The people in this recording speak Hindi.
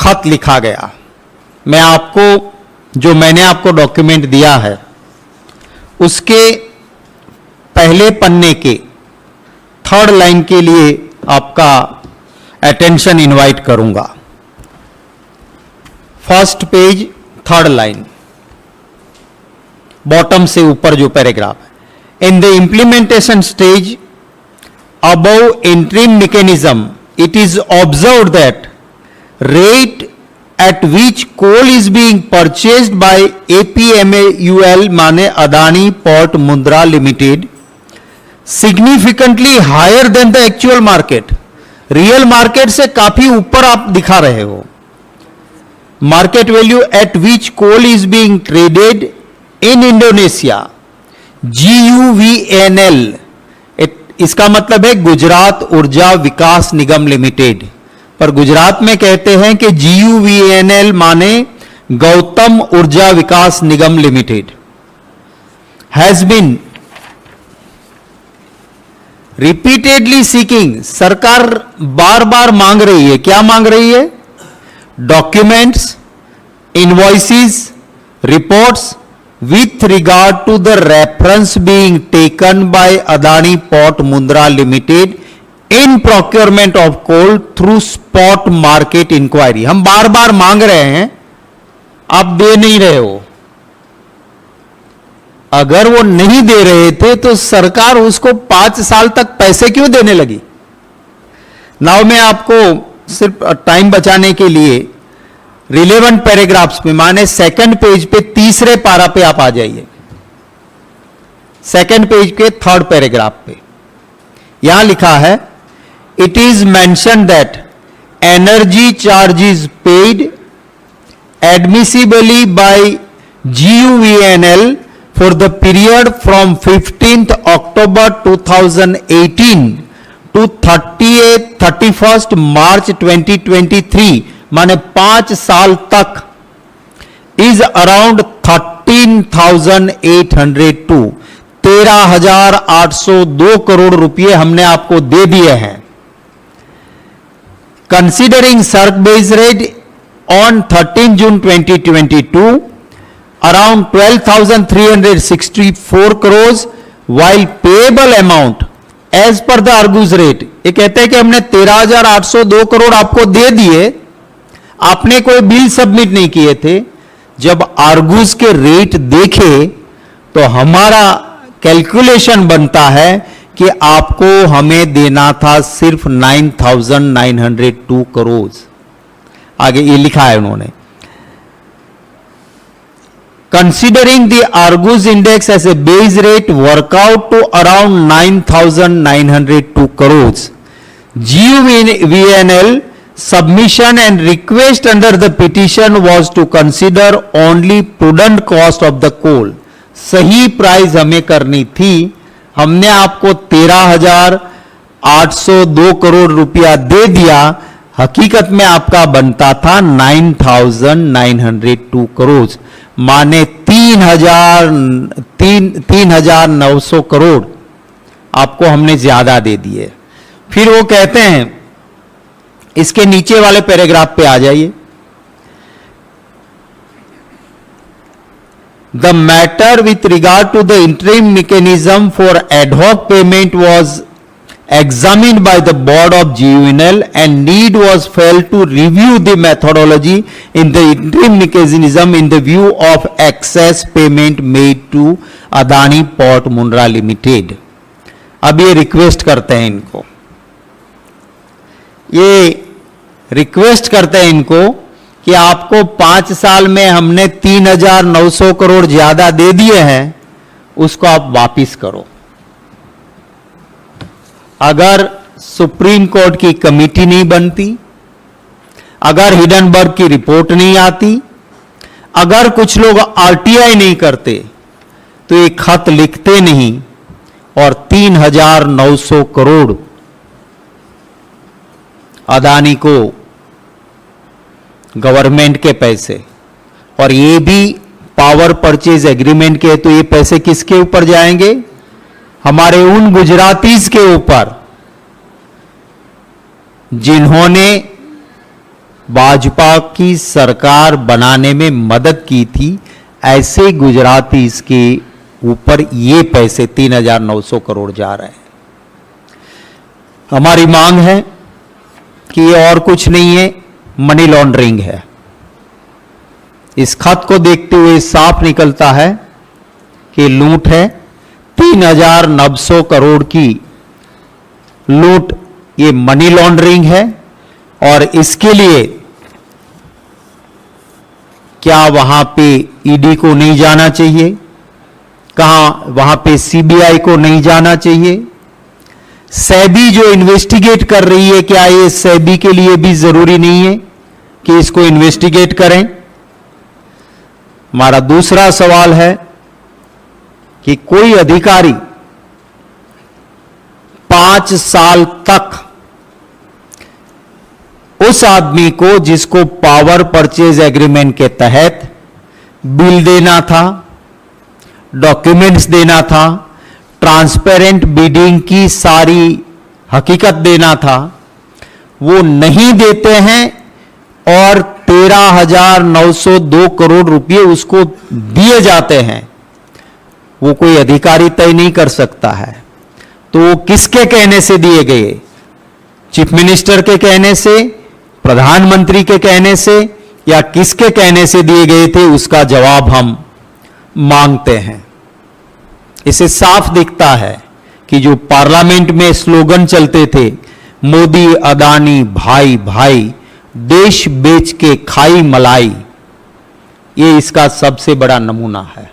खत लिखा गया। मैंने आपको डॉक्यूमेंट दिया है, उसके पहले पन्ने के थर्ड लाइन के लिए आपका अटेंशन इनवाइट करूंगा। First page third line, bottom से ऊपर जो पैराग्राफ है। In the implementation stage above interim mechanism it is observed that rate at which coal is being purchased by APMAUL माने Adani port Mundra limited significantly higher than the actual market, real market से काफी ऊपर आप दिखा रहे हो। Market value at which coal is being traded in Indonesia, GUVNL, इसका मतलब है गुजरात ऊर्जा विकास निगम लिमिटेड, पर गुजरात में कहते हैं कि GUVNL माने Gautam Urja Vikas Nigam limited, has been repeatedly seeking, सरकार बार बार मांग रही है। क्या मांग रही है? Documents, invoices, reports with regard to the reference being taken by Adani Port Mundra Limited in procurement of coal through spot market inquiry। हम बार बार मांग रहे हैं, आप दे नहीं रहे हो। अगर वो नहीं दे रहे थे तो सरकार उसको 5 साल तक पैसे क्यों देने लगी? नाउ मैं आपको सिर्फ टाइम बचाने के लिए रिलेवेंट पैराग्राफ्स में, माने सेकंड पेज पे तीसरे पारा पे आप आ जाइए, सेकंड पेज के थर्ड पैराग्राफ पे यहां लिखा है, it is mention that energy charges paid admissibly by GUVNL for the period from 15th October 2018 to 31st March 2023 माने 5 साल तक इज अराउंड 13,802, 13,802 करोड़ रुपए हमने आपको दे दिए हैं। कंसीडरिंग सर्क base rate on 13 June 2022 around 12,364 crore, while payable amount as per the Argus rate, ये कहते हैं कि हमने 13,802 करोड़ आपको दे दिए, आपने कोई बिल सबमिट नहीं किए थे। जब आर्गूज के रेट देखे तो हमारा कैलकुलेशन बनता है कि आपको हमें देना था सिर्फ 9,902 करोड़। आगे ये लिखा है उन्होंने, considering the Argus index as a base rate work out to around 9,902 crore. GUVNL submission and request under the petition was to consider only prudent cost of the coal। सही प्राइस हमें करनी थी, हमने आपको 13,802 करोड़ रुपया दे दिया, हकीकत में आपका बनता था 9,902 करोड़, माने 3,900 करोड़ आपको हमने ज्यादा दे दिए। फिर वो कहते हैं, इसके नीचे वाले पैराग्राफ पे आ जाइए, the matter with regard to the interim mechanism for ad hoc payment was examined by the board of GUVNL and need was failed to review the methodology in the interim mechanism in the view of excess payment made to Adani port Mundra limited. अब ये रिक्वेस्ट करते हैं इनको, ये रिक्वेस्ट करते हैं इनको कि आपको 5 साल में हमने 3,900 करोड़ ज्यादा दे दिए हैं, उसको आप वापिस करो। अगर सुप्रीम कोर्ट की कमेटी नहीं बनती, अगर हिडनबर्ग की रिपोर्ट नहीं आती, अगर कुछ लोग RTI नहीं करते तो ये खत लिखते नहीं और 3,900 करोड़ अदानी को गवर्नमेंट के पैसे, और ये भी पावर परचेज एग्रीमेंट के, तो ये पैसे किसके ऊपर जाएंगे? हमारे उन गुजरातीज के ऊपर जिन्होंने भाजपा की सरकार बनाने में मदद की थी, ऐसे गुजराती इसके ऊपर ये पैसे 3,900 करोड़ जा रहे हैं। हमारी मांग है कि ये और कुछ नहीं है, मनी लॉन्ड्रिंग है। इस खत को देखते हुए साफ निकलता है कि लूट है। 3,900 करोड़ की लूट ये मनी लॉन्ड्रिंग है। और इसके लिए क्या वहां पे ईडी को नहीं जाना चाहिए? कहां वहां पे सीबीआई को नहीं जाना चाहिए? सेबी जो इन्वेस्टिगेट कर रही है, क्या ये सेबी के लिए भी जरूरी नहीं है कि इसको इन्वेस्टिगेट करें? हमारा दूसरा सवाल है कि कोई अधिकारी 5 साल तक उस आदमी को जिसको पावर परचेज एग्रीमेंट के तहत बिल देना था, डॉक्यूमेंट्स देना था, ट्रांसपेरेंट बिडिंग की सारी हकीकत देना था, वो नहीं देते हैं और 13,902 करोड़ रुपए उसको दिए जाते हैं, वो कोई अधिकारी तय नहीं कर सकता है। तो वो किसके कहने से दिए गए? चीफ मिनिस्टर के कहने से, प्रधानमंत्री के कहने से, या किसके कहने से दिए गए थे? उसका जवाब हम मांगते हैं। इसे साफ दिखता है कि जो पार्लियामेंट में स्लोगन चलते थे, मोदी अदानी भाई भाई, देश बेच के खाई मलाई, ये इसका सबसे बड़ा नमूना है।